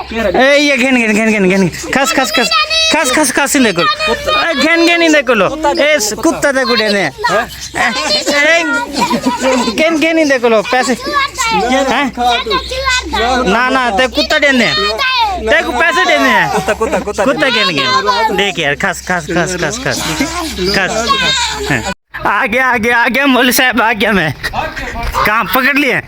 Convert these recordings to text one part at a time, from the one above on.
ए ये घेन घेन घेन घेन घेन खस खस खस खस खस खस देखो घेन घेन ही देखो लो ए कुत्ता देखो देने घेन घेन ही देखो लो पैसे ना ना ते कुत्ता देने देखो पैसे देने हैं कुत्ता कुत्ता कुत्ता कुत्ता घेन घेन देख यार खस खस खस खस खस खस आ गया मौलवी साहब आ गया मैं कहाँ पकड़ लिए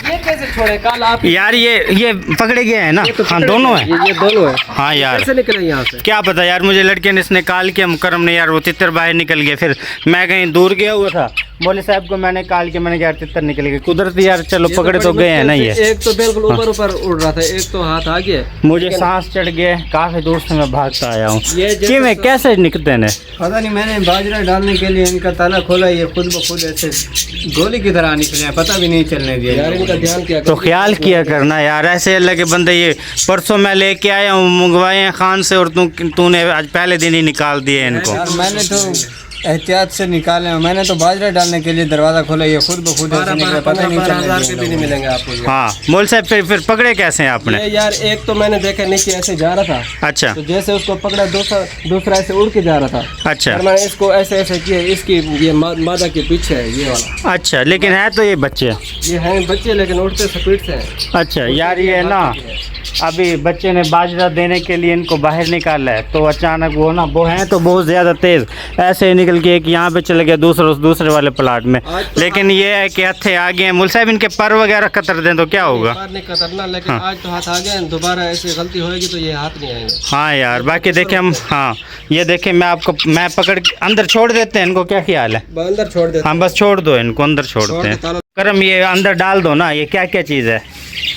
ये कैसे छोड़े कल आप यार ये पकड़े गए हैं ना हाँ दोनों हैं ये दोनों है हाँ यार कैसे निकले यहाँ से क्या पता यार मुझे लड़के ने इसने कॉल किया मुकरम ने यार वो तितर बाहर निकल गया फिर मैं कहीं दूर गया हुआ था मौलवी साहब को मैंने कॉल किया मैंने कहा यार तितर निकल गए कुदरती यार चलो पकड़े तो गए हैं ना ये एक तो बिल्कुल ऊपर ऊपर उड़ रहा था एक तो हाथ आ गया मुझे सांस चढ़ गया काफी दूर से मैं भागता आया हूँ ये मैं कैसे निकलते हैं पता नहीं मैंने बाजरा डालने के लिए इनका ताला खोला ये खुद ब खुद ऐसे गोली की तरह निकले पता भी नहीं चलने दिया यार इनका ध्यान किया तो ख्याल किया करना यार ऐसे अल्लाह के बंदे ये परसों मैं लेके आया हूँ मंगवाए हैं खान से और तूने आज पहले दिन ही निकाल दिए इनको यार मैंने तो एहतियात से निकाले मैंने तो बाजरा डालने के लिए दरवाज़ा खोला ये खुद ब खुद ऐसे निकले पता नहीं 12,000 के भी नहीं मिलेंगे आपको हाँ मौलवी साहब फिर पकड़े कैसे हैं आपने यार एक तो मैंने देखा नीचे ऐसे जा रहा था अच्छा तो जैसे उसको पकड़ा दूसरा ऐसे उड़ के जा रहा था अच्छा और मैंने इसको ऐसे ऐसे किया इसकी ये मादा के पीछे है ये वाला अच्छा लेकिन है तो ये बच्चे ये हैं बच्चे लेकिन उड़ते स्पीड से हैं अच्छा यार ये ना अभी बच्चे ने बाजरा देने के लिए इनको बाहर निकाला है तो अचानक वो ना वो हैं तो बहुत ज़्यादा तेज़ ऐसे ही निकल के एक यहाँ पे चले गया दूसरे वाले प्लाट में लेकिन ये है कि हथे आ गए हैं मौलवी साहब इनके पर वगैरह कतर दें तो क्या होगा नहीं कतरना लेकिन आज तो हाथ आ गए दोबारा ऐसे गलती होएगी तो ये हाथ नहीं आएंगे हाँ यार बाकी देखें हम हाँ ये देखें मैं पकड़ के अंदर छोड़ देते हैं इनको क्या ख्याल है अंदर छोड़ देते हाँ बस छोड़ दो इनको अंदर छोड़ते हैं करम ये अंदर डाल दो ना ये क्या क्या चीज़ है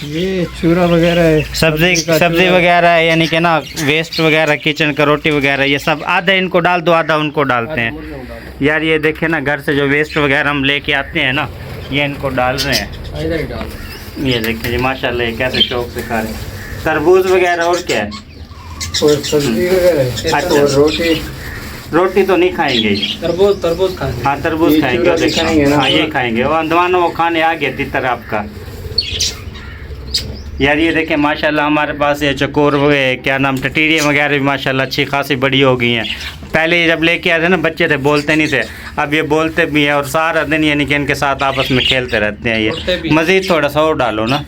ये चूरा वगैरह है सब्जी वगैरह है यानी कि ना वेस्ट वगैरह किचन का रोटी वगैरह ये सब आधा इनको डाल दो आधा उनको डालते हैं यार ये देखें ना घर से जो वेस्ट वगैरह हम लेके आते हैं ना ये इनको डाल रहे हैं ये देखिए जी माशाल्लाह ये कैसे शौक से खा रहे हैं तरबूज वगैरह और क्या है सब्जी वगैरह अच्छा रोटी तो नहीं खाएंगे तरबूज खाएंगे हाँ तरबूज खाएंगे हाँ ये खाएंगे वो अंदमान वो खाने आ गया तितर आपका यार ये देखें माशाल्लाह हमारे पास ये चकोर क्या नाम टटीरियाँ वगैरह भी माशाल्लाह अच्छी खासी बड़ी हो गई हैं पहले जब लेके आए थे ना बच्चे थे बोलते नहीं थे अब ये बोलते भी हैं और सारा दिन यानी कि इनके साथ आपस में खेलते रहते हैं ये मज़ीद थोड़ा सा और डालो ना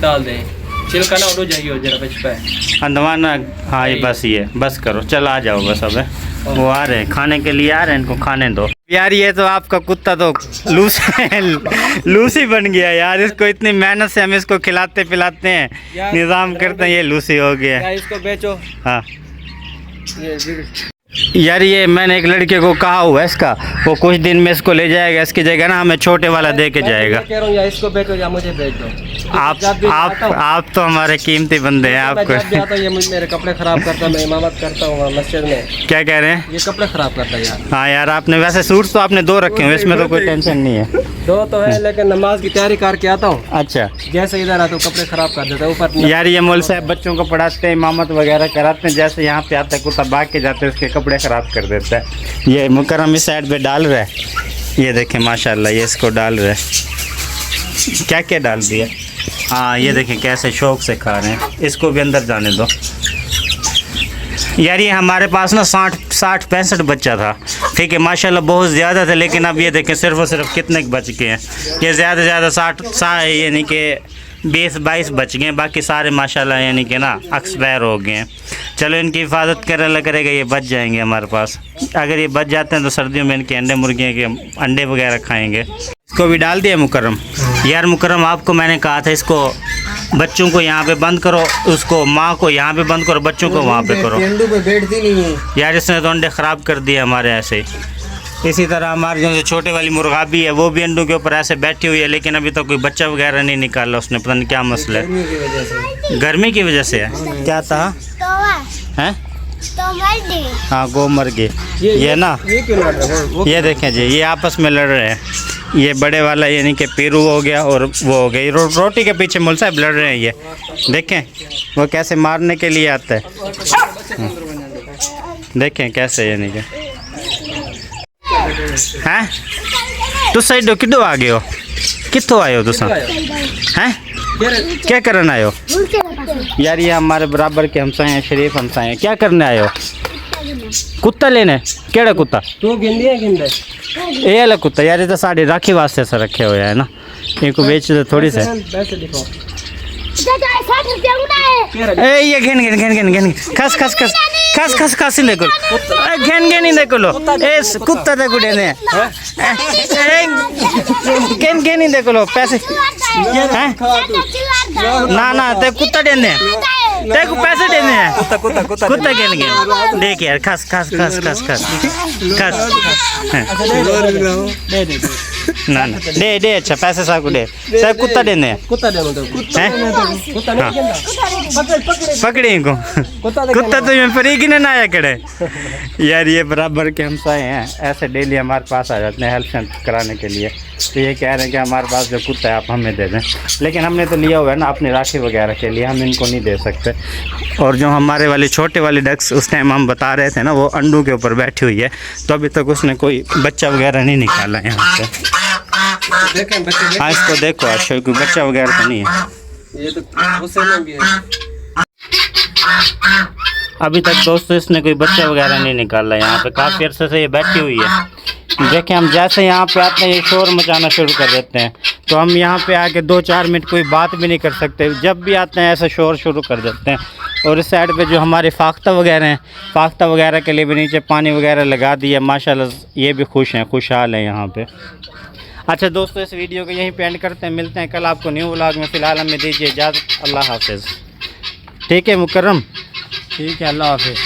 डाल दें छिलका ना उड़ जाइए जरा बच पाए अंदमान हाँ ये बस ये बस करो चल आ जाओ बस अब वो आ रहे हैं खाने के लिए आ रहे हैं इनको खाने दो यार ये तो आपका कुत्ता तो लूसी बन गया यार इसको इतनी मेहनत से हम इसको खिलाते पिलाते हैं निज़ाम करते हैं ये लूसी हो गया इसको बेचो हाँ यार ये मैंने एक लड़के को कहा हुआ है इसका वो कुछ दिन में इसको ले जाएगा इसकी जगह ना हमें छोटे वाला दे के जाएगा कह रहा हूँ या इसको बेचो या मुझे बेच दो आप तो हमारे कीमती बंदे हैं आपको ये मेरे कपड़े खराब करता मैं इमामत करता हूँ मस्जिद में क्या कह रहे हैं ये कपड़े खराब करता है यार हाँ यार आपने वैसे सूट तो आपने 2 रखे हुए इसमें तो कोई टेंशन नहीं है 2 तो है लेकिन नमाज की तैयारी करके आता हूँ अच्छा जैसे इधर आता हूँ कपड़े खराब कर देता है ऊपर यार ये मौलवी साहब बच्चों को पढ़ाते हैं इमामत वगैरह कराते हैं जैसे यहाँ पे आता है कुत्ता भाग के जाते हैं उसके कपड़े ख़राब कर देता है ये मुकरम इस साइड पे डाल रहा है ये देखें माशाल्लाह ये इसको डाल रहा है क्या क्या डाल दिया हाँ ये देखें कैसे शौक से खा रहे हैं इसको भी अंदर जाने दो यार ये हमारे पास ना 60-65 बच्चा था ठीक है माशाल्लाह बहुत ज़्यादा थे लेकिन अब ये देखें सिर्फ और सिर्फ कितने बच गए हैं ये ज़्यादा से ज़्यादा 60 यानी कि 20-22 बच गए बाकी सारे माशाल्लाह यानी कि ना एक्सपायर हो गए हैं चलो इनकी हिफाजत कर अल्लाह करेगा ये बच जाएंगे हमारे पास अगर ये बच जाते हैं तो सर्दियों में इनके अंडे मुर्गियों के अंडे वगैरह खाएंगे इसको भी डाल दिया मुकरम यार मुकरम आपको मैंने कहा था इसको बच्चों को यहाँ पे बंद करो उसको माँ को यहाँ पे बंद करो बच्चों को वहाँ पे करो बैठती नहीं है यार इसने तो अंडे ख़राब कर दिए हमारे ऐसे इसी तरह हमारे जो छोटे वाली मुर्गा भी है वो भी अंडों के ऊपर ऐसे बैठी हुई है लेकिन अभी तो कोई बच्चा वगैरह नहीं निकाला उसने पता नहीं क्या मसला है गर्मी की वजह से है क्या था हैं हाँ गो मर गई ये ना ये देखें जी ये आपस में लड़ रहे हैं ये बड़े वाला यानी कि पेरू हो गया और वो हो गई रोटी के पीछे मौलवी साहब लड़ रहे हैं ये देखें वो कैसे मारने के लिए आता है देखें कैसे यानी कि हैं तुस साइड किदो आ गए हो कित्थों आए हो तुस हैं क्या करने आए हो यार ये हमारे बराबर के हमसाए हैं शरीफ हमसाए हैं क्या करने आए हो कुत्ता लेने केड़ा कुत्ता तू गिंदी है गिंदे ये वाला कुत्ता यार ये तो साढ़े राखी वास्ते से रखे हुए है ना इनको बेच दो थोड़ी से पैसे दिखाओ ए ये घेन खस खस खस खस खस खस नहीं देखो घेन घेन ही देखो लो ए कुत्ता देखो देने घेन घेन ही देखो लो पैसे हैं ना ना ते कुत्ता देने ते को पैसे देने हैं कुत्ता कुत्ता कुत्ता कुत्ता घेन घेन देख यार खस खस खस खस खस खस दे दे ना ना दे अच्छा पैसे साको दे सब कुत्ता देने हैं कुत्ता दे मतलब कुत्ता नहीं गिंदा पकड़े इनको कुत्ता तो मैं परी की ना आया करे यार ये बराबर के हमसाए हैं ऐसे डेली हमारे पास आ जाते हैं हेल्प कराने के लिए तो ये कह रहे हैं कि हमारे पास जो कुत्ता है आप हमें दे दें लेकिन हमने तो लिया हुआ है ना अपनी राखी वगैरह के लिए हम इनको नहीं दे सकते और जो हमारे वाली छोटे वाली डक्स उस टाइम हम बता रहे थे ना वो अंडों के ऊपर बैठी हुई है तो अभी तक उसने कोई बच्चा वगैरह नहीं निकाला है यहाँ से देखें बच्चे हाँ इसको देखो अच्छा कोई बच्चा वगैरह तो नहीं है ये तो गुस्से में भी है अभी तक दोस्तों इसने कोई बच्चा वगैरह नहीं निकाला यहाँ पे काफ़ी अरसे से ये बैठी हुई है देखें हम जैसे यहाँ पे आते हैं ये शोर मचाना शुरू कर देते हैं तो हम यहाँ पे आके 2-4 मिनट कोई बात भी नहीं कर सकते जब भी आते हैं ऐसा शोर शुरू कर देते हैं और इस साइड पे जो हमारे फाख्ता वगैरह हैं फाख्ता वगैरह के लिए भी नीचे पानी वगैरह लगा दिया माशाल्लाह ये भी खुश हैं खुशहाल हैं यहाँ पे अच्छा दोस्तों इस वीडियो को यहीं पे एंड करते हैं मिलते हैं कल आपको न्यू व्लॉग में फ़िलहाल हमें दीजिए इजाज़त अल्लाह हाफिज़ ठीक है मुकर्रम ठीक है अल्लाह हाफिज़।